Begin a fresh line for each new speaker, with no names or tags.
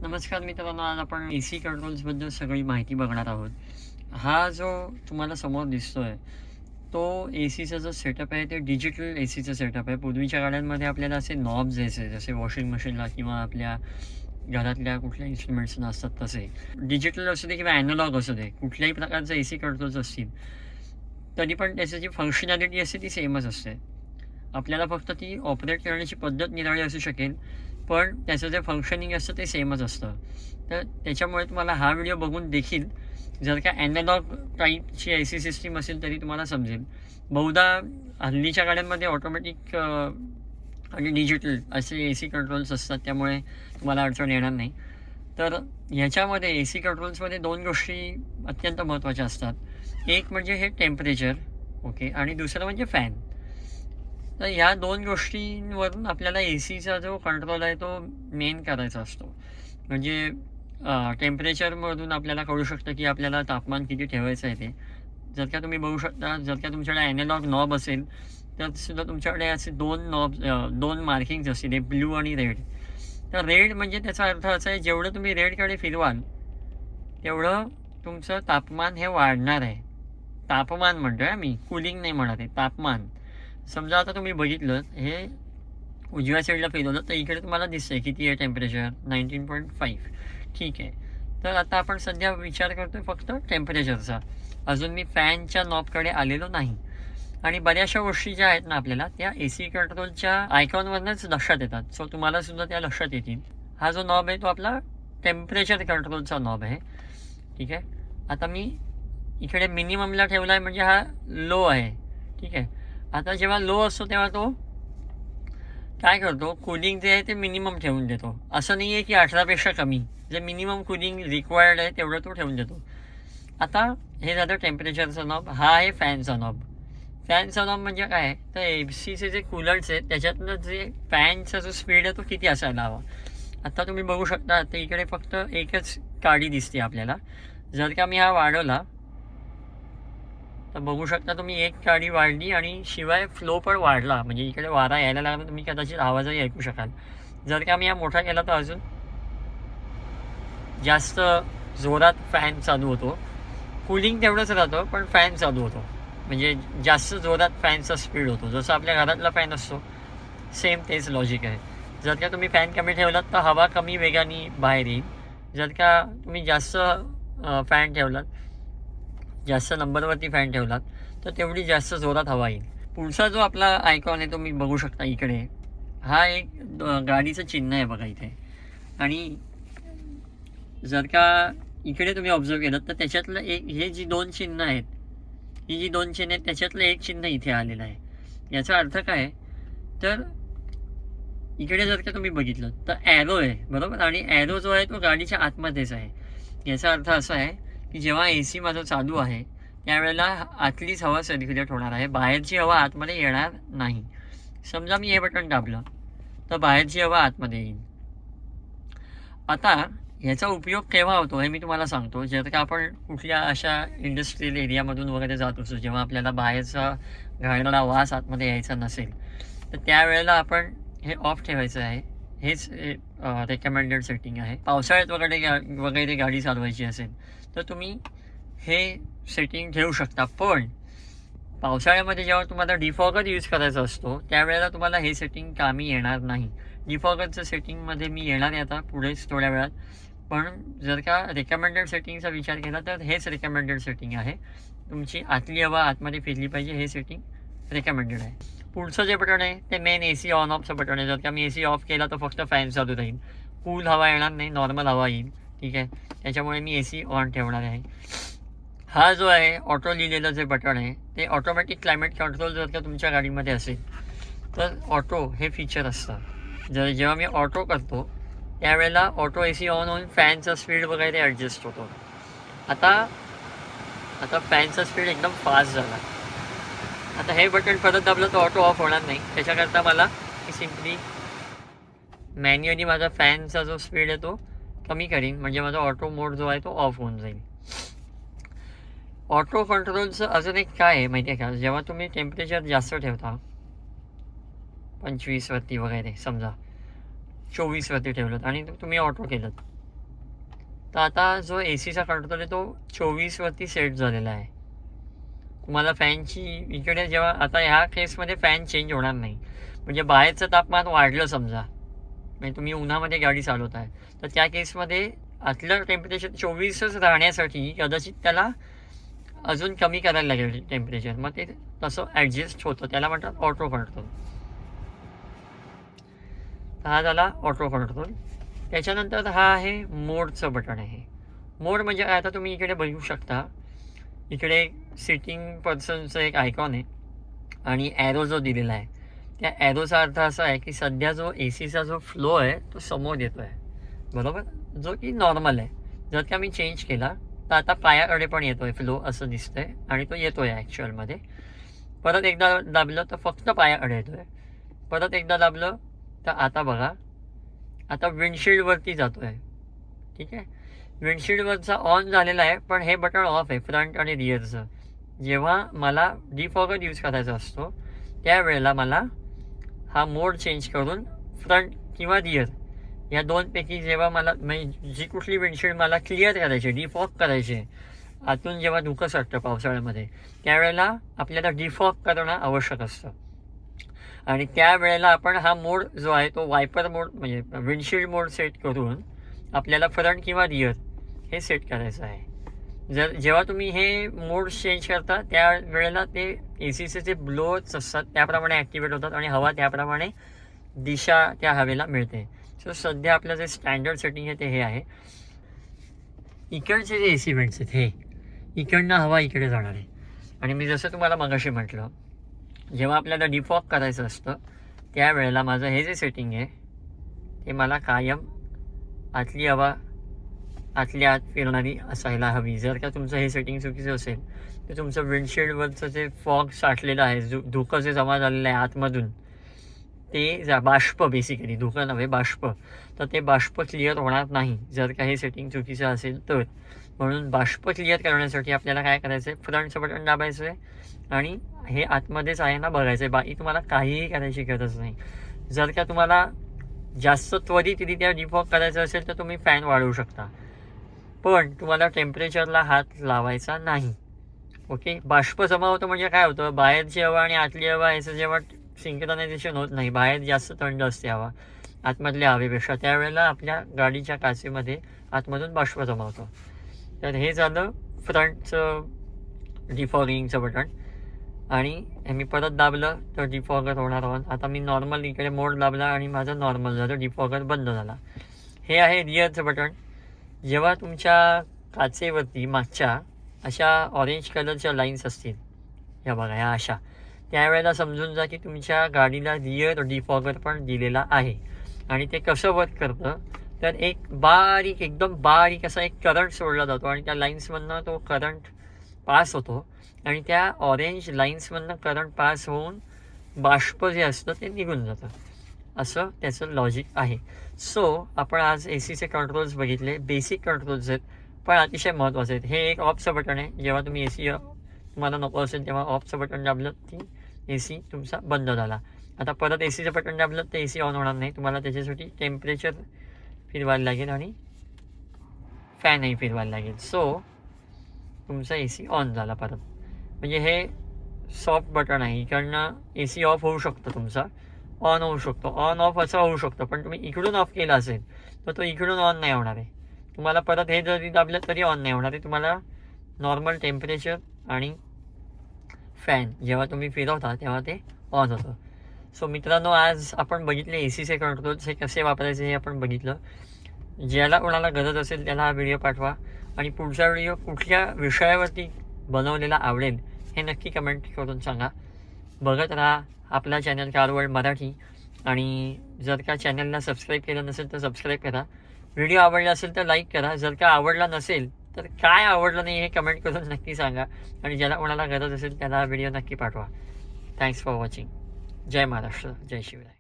नमस्कार मित्रांनो, आज आपण ए सी कंट्रोल्सबद्दल सगळी माहिती बघणार आहोत. हा जो तुम्हाला समोर दिसतोय, तो ए सीचा जो सेटअप आहे ते डिजिटल ए सीचा सेटअप आहे. पूर्वीच्या गाड्यांमध्ये आपल्याला असे नॉब्स यायचे, जसे वॉशिंग मशीनला किंवा आपल्या घरातल्या कुठल्या इन्स्ट्रुमेंट्सना असतात तसे. डिजिटल असू दे किंवा ॲनालॉग असू दे, कुठल्याही प्रकारचे ए सी कंट्रोल्स असतील, तरी पण त्याची जी फंक्शनॅलिटी असते ती सेमच असते. आपल्याला फक्त ती ऑपरेट करण्याची पद्धत निराळी असू शकेल, पण त्याचं जे फंक्शनिंग असतं ते सेमच असतं. तर त्याच्यामुळे तुम्हाला हा व्हिडिओ बघून देखील जर का ॲनालॉग टाईपची ए सी सिस्टीम असेल तरी तुम्हाला समजेल. बहुधा हल्लीच्या गाड्यांमध्ये ऑटोमॅटिक आणि डिजिटल असे ए सी कंट्रोल्स असतात, त्यामुळे तुम्हाला अडचण येणार नाही. तर ह्याच्यामध्ये ए सी कंट्रोल्समध्ये 2 गोष्टी अत्यंत महत्त्वाच्या असतात. एक म्हणजे हे टेम्परेचर, ओके, आणि दुसरं म्हणजे फॅन. तर ह्या 2 गोष्टींवरून आपल्याला ए सीचा जो कंट्रोल आहे तो मेन करायचा असतो. म्हणजे टेम्परेचरमधून आपल्याला कळू शकतं की आपल्याला तापमान किती ठेवायचं आहे ते. जर का तुम्ही बघू शकता, जर का तुमच्याकडे ॲनालॉग नॉब असेल तर सुद्धा तुमच्याकडे असे 2 मार्किंग्स असतील, एक ब्लू आणि रेड. तर रेड म्हणजे त्याचा अर्थ असा आहे, जेवढं तुम्ही रेडकडे फिरवाल तेवढं तुमचं तापमान हे वाढणार आहे. तापमान म्हणतो आहे मी, कूलिंग नाही म्हणत आहे, तापमान. समजा आता तुम्ही बघितलं, हे उजव्या साईडला फिरवलं तर इकडे तुम्हाला दिसतंय किती आहे टेम्परेचर, 19.5. ठीक आहे. तर आता आपण सध्या विचार करतोय फक्त टेम्परेचरचा. अजून मी फॅनच्या नॉबकडे आलेलो नाही. आणि बऱ्याचशा गोष्टी ज्या आहेत ना आपल्याला, त्या ए सी कंट्रोलच्या आयकॉनवरनंच लक्षात येतात. सो तुम्हाला सुद्धा त्या लक्षात येतील. हा जो नॉब आहे तो आपला टेम्परेचर कंट्रोलचा नॉब आहे. ठीक आहे. आता मी इकडे मिनिममला ठेवला आहे, म्हणजे हा लो आहे. ठीक आहे. आता जेव्हा लो असतो तेव्हा तो काय करतो, कूलिंग जे आहे ते मिनिमम ठेवून देतो. असं नाही आहे की 18पेक्षा कमी, जे मिनिमम कूलिंग रिक्वायर्ड आहे तेवढं तो ठेवून देतो. आता हे झालं टेम्परेचरचा नॉब. हा आहे फॅनचा नॉब. फॅनचा नॉब म्हणजे काय, तर ए सीचे जे कूलर्स आहेत त्याच्यातनं जे फॅनचा जो स्पीड आहे तो किती असायला हवा. आता तुम्ही बघू शकता, तर इकडे फक्त एकच काडी दिसते आपल्याला. जर का मी हा वाढवला तर बघू शकता तुम्ही, एक काडी वाढली आणि शिवाय फ्लो पण वाढला, म्हणजे इकडे वारा यायला लागला, तुम्ही कदाचित आवाजही ऐकू शकाल. जर का मी हा मोठा केला तर अजून जास्त जोरात फॅन चालू होतो. कूलिंग तेवढंच राहतं पण फॅन चालू होतो, म्हणजे जास्त जोरात फॅनचा स्पीड होतो. जसं आपल्या घरातला फॅन असतो सेम तेच लॉजिक आहे. जर का तुम्ही फॅन कमी ठेवलात तर हवा कमी वेगाने बाहेर येईल. जर का तुम्ही जास्त फॅन ठेवलात, जास्त नंबरवरती फॅन ठेवलात तर तेवढी जास्त जोरात हवा येईल. पुढचा जो आपला आयकॉन आहे तो मी बघू शकता इकडे. हा एक गाडीचं चिन्ह आहे बघा इथे. आणि जर का इकडे तुम्ही ऑब्झर्व केलं तर त्याच्यातलं एक, हे जी 2 चिन्ह आहेत, ही जी 2 चिन्ह आहेत त्याच्यातलं एक चिन्ह इथे आलेलं आहे. याचा अर्थ काय, तर इकडे जर का तुम्ही बघितलं तर ॲरो आहे, बरोबर, आणि ॲरो जो आहे तो गाडीच्या आतमध्येच आहे. याचा अर्थ असा आहे की जेव्हा ए सी माझं चालू आहे त्यावेळेला आतलीच हवा सर्क्युलेट होणार आहे, बाहेरची हवा आतमध्ये येणार नाही. समजा मी हे बटन दाबलं तर बाहेरची हवा आतमध्ये येईल. आता ह्याचा उपयोग केव्हा होतो हे मी तुम्हाला सांगतो. जर का आपण कुठल्या अशा इंडस्ट्रियल एरियामधून वगैरे जात असतो, जेव्हा आपल्याला बाहेरचा घाणेरडा वास आतमध्ये यायचा नसेल, तर त्यावेळेला आपण हे ऑफ ठेवायचं आहे. हेच रेकमेंडेड सेटिंग आहे. पावसाळ्यात वगैरे गाडी चालवायची असेल तर तुम्ही हे सेटिंग ठेवू शकता. पण पावसाळ्यामध्ये जेव्हा तुम्हाला डिफॉगर यूज करायचा असतो त्यावेळेला तुम्हाला हे सेटिंग कामी येणार नाही. डिफॉगरचं सेटिंगमध्ये मी येणार आहे आता पुढेच थोड्या वेळात. पण जर का रेकमेंडेड सेटिंगचा विचार केला तर हेच रेकमेंडेड सेटिंग आहे. तुमची आतली हवा आतमध्ये फिरली पाहिजे, हे सेटिंग रेकमेंडेड आहे. पुढचं जे बटन आहे ते मेन ए सी ऑन ऑफचं बटन आहे. जर का मी ए सी ऑफ केला तर फक्त फॅन चालू राहील, कूल हवा येणार नाही, नॉर्मल हवा येईल. ठीक आहे. त्याच्यामुळे मी ए सी ऑन ठेवणार आहे. हा जो आहे ऑटो लिहिलेलं जे बटन आहे ते ऑटोमॅटिक क्लायमेट कंट्रोल जर का तुमच्या गाडीमध्ये असेल तर ऑटो हे फीचर असतं. जेव्हा मी ऑटो करतो त्यावेळेला ऑटो ए सी ऑन होऊन फॅनचा स्पीड वगैरे ॲडजस्ट होतो. आता फॅनचा स्पीड एकदम फास्ट झाला. आता हे बटन परत दाबलं तर ऑटो ऑफ होणार नाही. त्याच्याकरता मला सिम्पली मॅन्युअली माझा फॅनचा जो स्पीड आहे तो कमी करीन, म्हणजे माझा ऑटो मोड जो आहे तो ऑफ होऊन जाईल. ऑटो कंट्रोलचं अजून एक काय आहे माहिती आहे का, जेव्हा तुम्ही टेम्परेचर जास्त ठेवता 25वरती वगैरे, समजा 24वरती ठेवलं आणि तुम्ही ऑटो केलं, तर आता जो ए सीचा कंट्रोल आहे तो 24वरती सेट झालेला आहे. तुम्हाला फॅनची इकडे जेव्हा आता ह्या केसमध्ये फॅन चेंज होणार नाही. म्हणजे बाहेरचं तापमान वाढलं समजा, म्हणजे तुम्ही उन्हामध्ये गाडी चालवत आहे, तर त्या केसमध्ये आतलं टेम्परेचर 24च राहण्यासाठी कदाचित त्याला अजून कमी करायला लागेल टेम्परेचर. मग ते तसं ॲडजस्ट होतं, त्याला म्हणतात ऑटो कंट्रोल. हा झाला ऑटो कंट्रोल. त्याच्यानंतर हा आहे मोडचं बटन आहे. मोड म्हणजे काय, आता तुम्ही इकडे बघू शकता, इकडे सिटिंग पर्सनचं एक आयकॉन आहे आणि ॲरो जो दिलेला आहे, त्या ॲरोचा अर्थ असा आहे की सध्या जो ए सीचा जो फ्लो आहे तो समोर येतो आहे, बरोबर, जो की नॉर्मल आहे. जर का मी चेंज केला तर आता पायाकडे पण येतो आहे फ्लो असं दिसतं आहे, आणि तो येतो आहे ॲक्च्युअलमध्ये. परत एकदा दाबलं तर फक्त पायाकडे येतो आहे. परत एकदा दाबलं तर आता बघा, आता विंडशील्डवरती जातो आहे. ठीक आहे, विंडशील्डवरचा ऑन झालेला आहे, पण हे बटन ऑफ आहे फ्रंट आणि रिअरचं. जेव्हा मला डिफॉगर यूज करायचा असतो त्यावेळेला मला हा मोड चेंज करून फ्रंट किंवा रिअर या दोनपैकी जेव्हा मला म्हणजे जी कुठली विंडशील्ड मला क्लिअर करायची, डिफॉग करायची, आतून जेव्हा धुकं साठतं पावसाळ्यामध्ये, त्यावेळेला आपल्याला डिफॉग करणं आवश्यक असतं. आणि त्यावेळेला आपण हा मोड जो आहे तो वायपर मोड म्हणजे विंडशील्ड मोड सेट करून आपल्याला फ्रंट किंवा रिअर हे सेट करायचं आहे. जेव्हा तुम्ही हे मोड चेंज करता त्यावेळेला ते ए सीचे जे ब्लोअर्स असतात त्याप्रमाणे ॲक्टिवेट होतात आणि हवा त्याप्रमाणे दिशा त्या हवेला मिळते. सो सध्या आपलं जे स्टँडर्ड सेटिंग आहे ते हे आहे. इकडचे जे ए सी वेंट्स आहेत हे इकडनं हवा इकडे जाणार आहे. आणि मी जसं तुम्हाला मगाशी म्हटलं, जेव्हा आपल्याला डिफॉग करायचं असतं त्यावेळेला माझं हे जे सेटिंग आहे ते मला कायम आतली हवा आतल्या आत फिरणारी असायला हवी. जर का तुमचं हे सेटिंग चुकीचं असेल तर तुमचं विंडशील्डवरचं जे फॉग साठलेलं आहे, धुकं जे जमा झालेलं आहे आतमधून, ते बाष्प, बेसिकली धुकं नव्हे बाष्प, तर ते बाष्प क्लिअर होणार नाही जर का हे सेटिंग चुकीचं असेल तर. म्हणून बाष्प क्लिअर करण्यासाठी आपल्याला काय करायचं आहे, फ्रंटचं बटन दाबायचं आहे आणि हे आतमध्येच आहे ना बघायचं आहे. बाकी तुम्हाला काहीही करायची गरज नाही. जर का तुम्हाला जास्त त्वरितरित्या डिफॉग करायचं असेल तर तुम्ही फॅन वाढवू शकता, पण तुम्हाला टेम्परेचरला हात लावायचा नाही. ओके, बाष्प जमा होतं म्हणजे काय होतं, बाहेरची हवा आणि आतली हवा याचं जेव्हा सिंक्रोनायझेशन होत नाही, बाहेर जास्त थंड असते हवा आतमधल्या हवेपेक्षा, त्यावेळेला आपल्या गाडीच्या काचेमध्ये आतमधून बाष्प जमा होतो. तर हे झालं फ्रंटचं डिफॉगिंगचं बटन. आणि हे मी परत दाबलं तर डिफॉगर होणार ऑन. आता मी नॉर्मल इकडे मोड दाबला आणि माझं नॉर्मल झालं, डिफॉगर बंद झाला. हे आहे रिअरचं बटन. जेव्हा तुमच्या काचेवरती मागच्या अशा ऑरेंज कलरच्या लाईन्स असतील, ह्या बघा ह्या अशा, त्यावेळेला समजून जा की तुमच्या गाडीला रिअर डिफॉगर पण दिलेला आहे. आणि ते कसं वर्क करतं तर एक बारीक, एकदम बारीक असा एक करंट सोडला जातो आणि त्या लाईन्समधनं तो करंट पास होतो आणि त्या ऑरेंज लाईन्समधनं करंट पास होऊन बाष्प जे असतं ते निघून जातं. असं त्याचं लॉजिक आहे. सो आपण आज ए सीचे कंट्रोल्स बघितले, बेसिक कंट्रोल्स आहेत पण अतिशय महत्त्वाचे आहेत. हे एक ऑफचं बटन आहे, जेव्हा तुम्ही ए सी तुम्हाला नको असेल तेव्हा ऑफचं बटन दाबलं की ए सी तुमचा बंद झाला. आता परत ए सीचं बटन दाबलं तर ए सी ऑन होणार नाही, तुम्हाला त्याच्यासाठी टेम्परेचर फिरवायला लागेल आणि फॅनही फिरवायला लागेल. सो तुमचा ए सी ऑन झाला परत. म्हणजे हे सॉफ्ट बटन आहे, इकडनं ए सी ऑफ होऊ शकतो, तुमचा ऑन होऊ शकतो, ऑन ऑफ असं होऊ शकतं. पण तुम्ही इकडून ऑफ केला असेल तर तो इकडून ऑन नाही होणार आहे. तुम्हाला परत हे जरी दाबलं तरी ऑन नाही होणार आहे. तुम्हाला नॉर्मल टेम्परेचर आणि फॅन जेव्हा तुम्ही फिरवता तेव्हा ते ऑन होतं. सो मित्रांनो, आज आपण बघितले ए सीचे कंट्रोल्स हे कसे वापरायचे हे आपण बघितलं. ज्याला कोणाला गरज असेल त्याला हा व्हिडिओ पाठवा आणि पुढचा व्हिडिओ कुठल्या विषयावरती बनवलेला आवडेल हे नक्की कमेंट करून सांगा. बघत राहा आपला चॅनल कार वर्ल्ड मराठी. आणि जर का चॅनलला सबस्क्राईब केलं नसेल तर सबस्क्राईब करा. व्हिडिओ आवडला असेल तर लाईक करा. जर का आवडला नसेल तर काय आवडलं नाही हे कमेंट करून नक्की सांगा. आणि ज्याला कोणाला गरज असेल त्याला हा व्हिडिओ नक्की पाठवा. Thanks for watching. जय महाराष्ट्र, जय शिवराय.